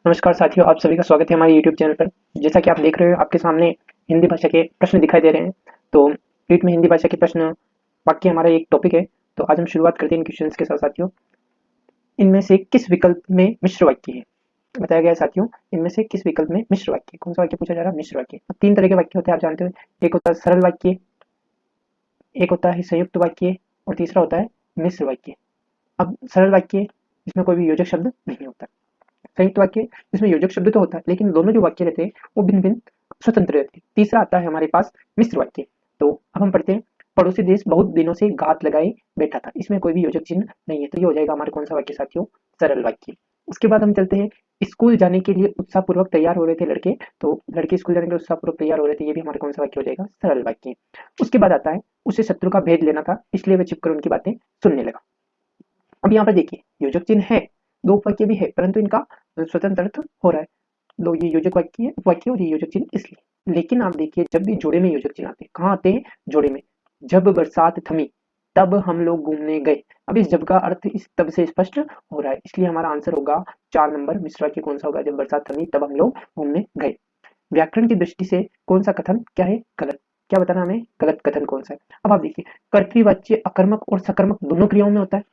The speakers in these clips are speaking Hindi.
नमस्कार साथियों, आप सभी का स्वागत है हमारे यूट्यूब चैनल पर। जैसा कि आप देख रहे हो, आपके सामने हिंदी भाषा के प्रश्न दिखाई दे रहे हैं। तो रीट में हिंदी भाषा के प्रश्न वाक्य हमारा एक टॉपिक है। तो आज हम शुरुआत करते हैं इन क्वेश्चंस के साथ साथियों। इनमें से किस विकल्प में मिश्र वाक्य है? बताया गया है साथियों, इनमें से किस विकल्प में मिश्र वाक्य, कौन सा वाक्य पूछा जा रहा है? मिश्र वाक्य। अब तीन तरह के वाक्य होते हैं, आप जानते हो। एक होता है सरल वाक्य, एक होता है संयुक्त वाक्य और तीसरा होता है मिश्र वाक्य। अब सरल वाक्य, इसमें कोई भी योजक शब्द नहीं होता। संयुक्त वाक्य, जिसमें योजक शब्द तो होता है लेकिन दोनों जो वाक्य रहते हैं वो भिन्न भिन्न स्वतंत्र रहते हैं। तीसरा आता है हमारे पास मिश्र वाक्य। तो अब हम पढ़ते हैं, पड़ोसी देश बहुत दिनों से घात लगाए बैठा था। इसमें कोई भी योजक चिन्ह नहीं है, तो ये हो जाएगा हमारे कौन सा वाक्य साथियों? सरल वाक्य। उसके बाद हम चलते हैं, स्कूल जाने के लिए उत्साहपूर्वक तैयार हो रहे थे लड़के। तो लड़के स्कूल जाने के लिए उत्साहपूर्वक तैयार हो रहे थे, ये भी हमारे कौन सा वाक्य हो जाएगा? सरल वाक्य। उसके बाद आता है, उसे शत्रु का भेद लेना था इसलिए वह छिपकर उनकी बातें सुनने लगा। अब यहाँ पर देखिए, योजक चिन्ह है, दो वाक्य भी है, परंतु इनका स्वतंत्र अर्थ हो रहा है। लो, ये योजक वाक्य है, वाक्य और ये योजक चिन्ह इसलिए। लेकिन आप देखिए, जब भी जोड़े में योजक चिन्ह आते हैं, कहाँ आते हैं? जोड़े में। जब बरसात थमी तब हम लोग घूमने गए। अब इस जब का अर्थ इस तब से स्पष्ट हो रहा है, इसलिए हमारा आंसर होगा 4 नंबर। मिश्र वाक्य कौन सा होगा? जब बरसात थमी तब हम लोग घूमने गए। व्याकरण की दृष्टि से कौन सा कथन क्या है? गलत। क्या बताना हमें? गलत कथन कौन सा है? अब आप देखिए, कर्तृवाच्य अकर्मक और सकर्मक दोनों क्रियाओं में होता है।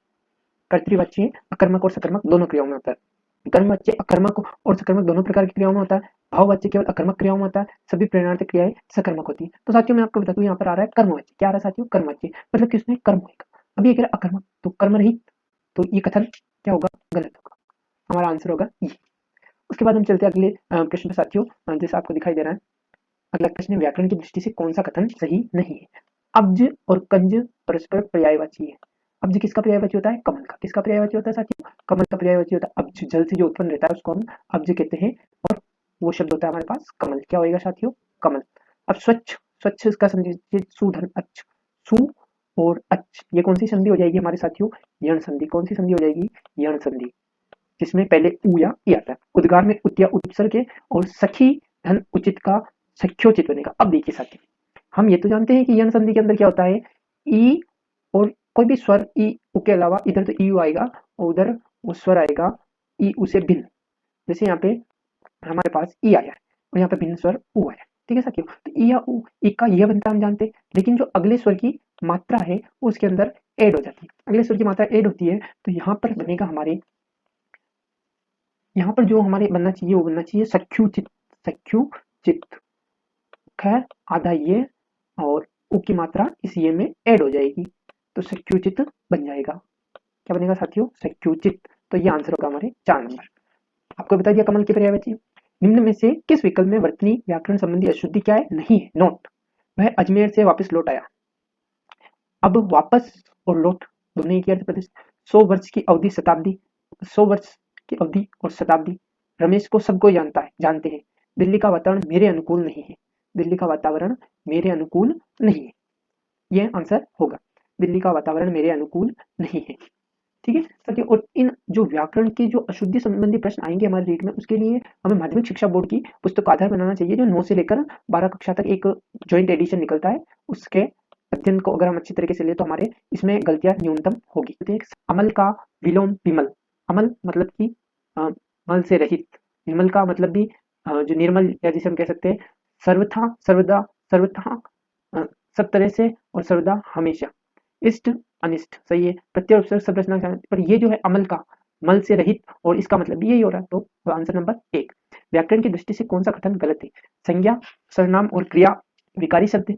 कर्तृवाच्य अकर्मक और सकर्मक दोनों क्रियाओं में होता है। कर्मवाच्य अकर्मक और सकर्मक दोनों प्रकार की क्रियाओं में होता है। भाववाच्य केवल अकर्मक क्रियाओं में होता है। सभी प्रेरणार्थक क्रियाएं सकर्मक होती है। तो साथियों मैं आपको बता दूं, यहाँ पर आ रहा है कर्मवाच्य। क्या आ रहा है साथियों? कर्मवाच्य। मतलब कि उसमें कर्म होगा। अभी अगर अकर्मक तो कर्म रहित, तो ये कथन क्या होगा? गलत होगा। हमारा आंसर होगा ये। उसके बाद हम चलते हैं अगले प्रश्न पे साथियों। जैसा आपको दिखाई दे रहा है, अगला प्रश्न है, व्याकरण की दृष्टि से कौन सा कथन सही नहीं है? अब्ज और कंज परस्पर पर्यायवाची है। अब्ज किसका पर्यायवाची होता है? कमल का। किसका पर्यायवाची होता है साथियों? कमल का पर्यायवाची होता है। अब्ज जल से जो उत्पन्न रहता है उसको हम अब्ज कहते हैं, और वो शब्द होता है हमारे पास कमल। क्या होएगा साथियों? कमल। अब स्वच्छ, स्वच्छ का संधि सुधन अच्छ, सु और अच्छ, ये कौन सी संधि हो जाएगी हमारे साथियों? यण संधि। कौन सी संधि हो जाएगी? यण संधि, जिसमें पहले उ या ई आता है। उद्गार में उत या उपसर्ग के और सखी धन उचित का सख्योचित बनेगा। अब देखिए साथियों, हम ये तो जानते हैं कि यण संधि के अंदर क्या होता है? ई और कोई भी स्वर ई उ के अलावा, इधर तो ई आएगा और उधर वो स्वर आएगा ई उ से भिन्न। जैसे यहाँ पे हमारे पास ई आया है और यहाँ पे भिन्न स्वर उ आया है। ठीक है साथियों, तो ई या उ, ई का यह बनता हम जानते हैं, लेकिन जो अगले स्वर की मात्रा है वो उसके अंदर ऐड हो जाती है। अगले स्वर की मात्रा ऐड होती है, तो यहाँ पर बनेगा हमारे, यहाँ पर जो हमारे बनना चाहिए वो बनना चाहिए सख्युचित। सख्युचित। ख आधा ये और उ की मात्रा इस ये में ऐड हो जाएगी, तो सख्युचित बन जाएगा। क्या बनेगा साथियों? सख्युचित। तो ये आंसर होगा हमारे 4 नंबर। आपको बता दिया कमल की पर्यायवाची। निम्न में से किस विकल्प में वर्तनी व्याकरण संबंधी अशुद्धि क्या है? नहीं है। नोट, वह अजमेर से वापस लौट आया। अब वापस और लौट दोनों ही की अर्थ प्रदेश। 100 वर्ष की अवधि शताब्दी, 100 वर्ष की अवधि और शताब्दी। रमेश को सब कोई जानता है, जानते हैं। दिल्ली का वातावरण मेरे अनुकूल नहीं है। दिल्ली का वातावरण मेरे अनुकूल नहीं है, यह आंसर होगा। दिल्ली का वातावरण मेरे अनुकूल नहीं है। ठीक है साथियों, और इन जो व्याकरण के जो अशुद्धि संबंधी प्रश्न आएंगे हमारे रीड में, उसके लिए हमें माध्यमिक शिक्षा बोर्ड की पुस्तक का आधार बनाना चाहिए, जो 9 से लेकर 12 कक्षा तक एक ज्वाइंट एडिशन निकलता है। उसके अध्ययन को अगर हम अच्छी तरीके से ले तो हमारे इसमें गलतियां न्यूनतम होगी। अमल का विलोम विमल। अमल मतलब कि मल से रहित। विमल का मतलब भी जो निर्मल, या जिसे हम कह सकते हैं सर्वथा, सर्वदा, सर्वथा, अ, सब तरह से और सर्वदा हमेशा। इष्ट अनिष्ट, सही है। प्रत्यय उपसर्ग सब रचना, पर ये जो है अमल का, मल से रहित, और इसका मतलब भी यही हो रहा है। तो आंसर नंबर 1। व्याकरण की दृष्टि से कौन सा कथन गलत है? संज्ञा सर्वनाम और क्रिया विकारी शब्द है।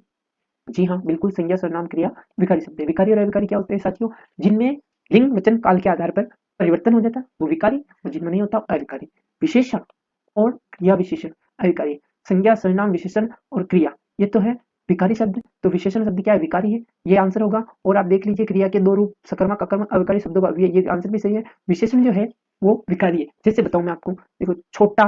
जी हाँ, बिल्कुल, संज्ञा सर्वनाम क्रिया विकारी शब्द है। विकारी और अविकारी क्या होते हैं साथियों? जिनमें लिंग वचन काल के आधार पर परिवर्तन हो जाता है वो विकारी, और जिनमें नहीं होता अविकारी। विशेषण और क्रिया विशेषण अविकारी। संज्ञा सर्वनाम विशेषण और क्रिया, ये तो है विकारी शब्द, तो विशेषण शब्द क्या है? विकारी है, ये आंसर होगा। और आप देख लीजिए, क्रिया के दो रूप सकर्मक अकर्मक अविकारी शब्दों का, ये आंसर भी सही है। विशेषण जो है वो विकारी है। जैसे बताऊं मैं आपको, देखो, छोटा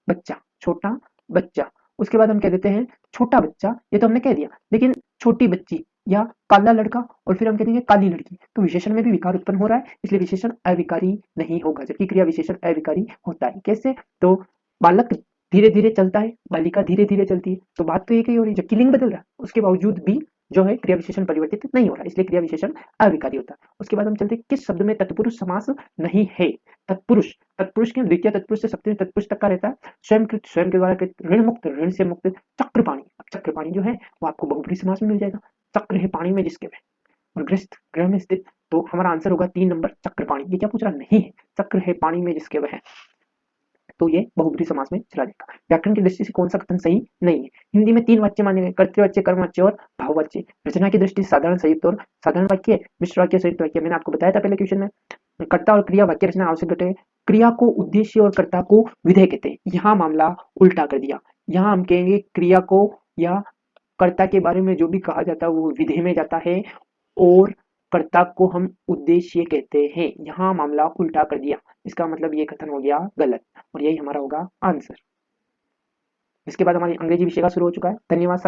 बच्चा, छोटा बच्चा। उसके बाद हम कह देते हैं छोटा बच्चा, ये तो हमने कह दिया, लेकिन छोटी बच्ची या काला लड़का, और फिर हम कह देंगे काली लड़की, तो विशेषण में भी विकार उत्पन्न हो रहा है, इसलिए विशेषण अविकारी नहीं होगा, जबकि क्रिया विशेषण अविकारी होता है। कैसे? तो बालक धीरे धीरे चलता है, बालिका धीरे धीरे चलती है, तो बात तो एक ही हो रही है, जबकि लिंग बदल रहा है उसके बावजूद भी जो है क्रिया विशेषण परिवर्तित नहीं हो रहा, इसलिए क्रिया विशेषण अविकारी होता है। उसके बाद हम चलते हैं किस शब्द में तत्पुरुष समास नहीं है। तत्पुरुष, तत्पुरुष के द्वितीय तत्पुरुष से सप्तमी तत्पुरुष तक का रहता है। स्वयंकृत, स्वयं के द्वारा कृत, ऋण मुक्त, ऋण से मुक्त। चक्रपाणी, अब चक्रपाणी जो है वो आपको बहुब्रीहि समास में मिल जाएगा। चक्र है पानी में जिसके में, और गृहस्थ ग्रह में स्थित, तो हमारा आंसर होगा 3 नंबर चक्रपाणी। ये क्या पूछ रहा, नहीं है, चक्र है पानी में जिसके वह, तो ये बहुब्रीहि समास में चला जाएगा। व्याकरण की दृष्टि से कौन सा कथन सही नहीं है। हिंदी में 3 वाक्य माने गए, कर्तृवाच्य, कर्मवाच्य और भाववाच्य। रचना की दृष्टि से साधारण, संयुक्त और साधारण वाक्य, मिश्र वाक्य, संयुक्त वाक्य। मैंने आपको बताया था पहले क्वेश्चन में। कर्ता और क्रिया, वाक्य रचना आवश्यक घटक है। क्रिया को उद्देश्य और कर्ता को विधेय कहते हैं। यहाँ मामला उल्टा कर दिया, यहाँ हम कहेंगे क्रिया को या कर्ता के बारे में जो भी कहा जाता है वो विधेय में जाता है, और कर्ता को हम उद्देश्य कहते हैं। यहाँ मामला उल्टा कर दिया, इसका मतलब ये कथन हो गया गलत, और यही हमारा होगा आंसर। इसके बाद हमारी अंग्रेजी विषय का शुरू हो चुका है। धन्यवाद।